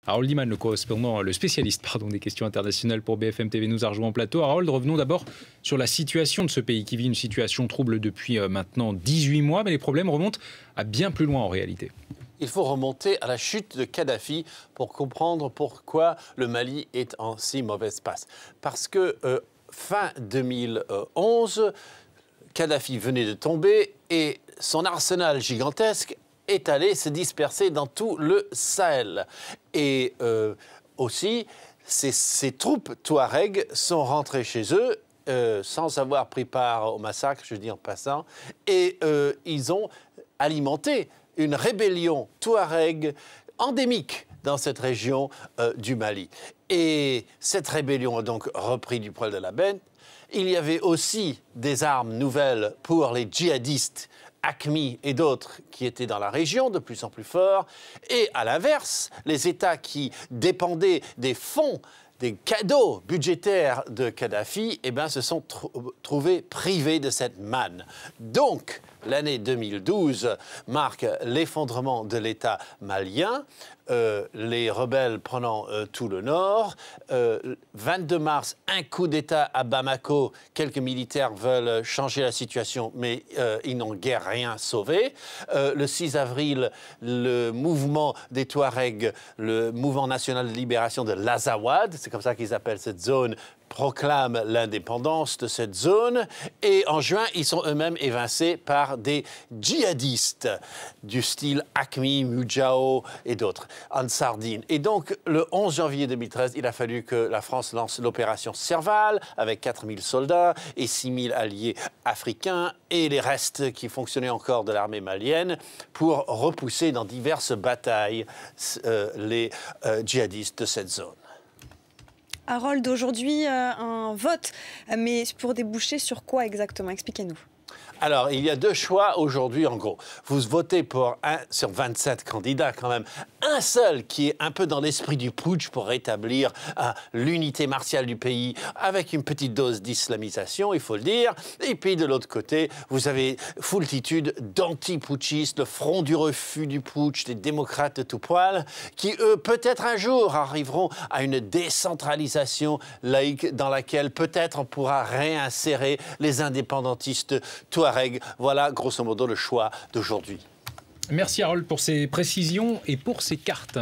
Harold Iman, le spécialiste des questions internationales pour BFM TV, nous a rejoint en plateau. Harold, revenons d'abord sur la situation de ce pays qui vit une situation trouble depuis maintenant 18 mois, mais les problèmes remontent à bien plus loin en réalité. Il faut remonter à la chute de Kadhafi pour comprendre pourquoi le Mali est en si mauvaise passe. Parce que fin 2011, Kadhafi venait de tomber et son arsenal gigantesque est allé se disperser dans tout le Sahel. Et aussi, ces troupes touaregs sont rentrées chez eux sans avoir pris part au massacre, je dis en passant, et ils ont alimenté une rébellion touareg endémique dans cette région du Mali. Et cette rébellion a donc repris du poil de la bête. Il y avait aussi des armes nouvelles pour les djihadistes, AQMI et d'autres qui étaient dans la région, de plus en plus forts. Et à l'inverse, les États qui dépendaient des fonds, des cadeaux budgétaires de Kadhafi, se sont trouvés privés de cette manne. Donc, l'année 2012 marque l'effondrement de l'État malien, les rebelles prenant tout le nord. 22 mars, un coup d'État à Bamako. Quelques militaires veulent changer la situation, mais ils n'ont guère rien sauvé. Le 6 avril, le mouvement des Touaregs, le mouvement national de libération de l'Azawad, c'est comme ça qu'ils appellent cette zone, proclament l'indépendance de cette zone. Et en juin, ils sont eux-mêmes évincés par des djihadistes du style AQMI, Mujao et d'autres, Ansardine. Et donc, le 11 janvier 2013, il a fallu que la France lance l'opération Serval avec 4000 soldats et 6000 alliés africains et les restes qui fonctionnaient encore de l'armée malienne pour repousser dans diverses batailles les djihadistes de cette zone. Harold, aujourd'hui, un vote, mais pour déboucher sur quoi exactement? Expliquez-nous. Alors, il y a deux choix aujourd'hui, en gros. Vous votez pour un sur 27 candidats, quand même. Un seul qui est un peu dans l'esprit du putsch pour rétablir l'unité martiale du pays avec une petite dose d'islamisation, il faut le dire. Et puis, de l'autre côté, vous avez foultitude d'anti-putschistes, le front du refus du putsch, des démocrates de tout poil, qui, eux, peut-être un jour arriveront à une décentralisation laïque dans laquelle peut-être on pourra réinsérer les indépendantistes touareg. Voilà, grosso modo, le choix d'aujourd'hui. Merci Harold pour ces précisions et pour ces cartes.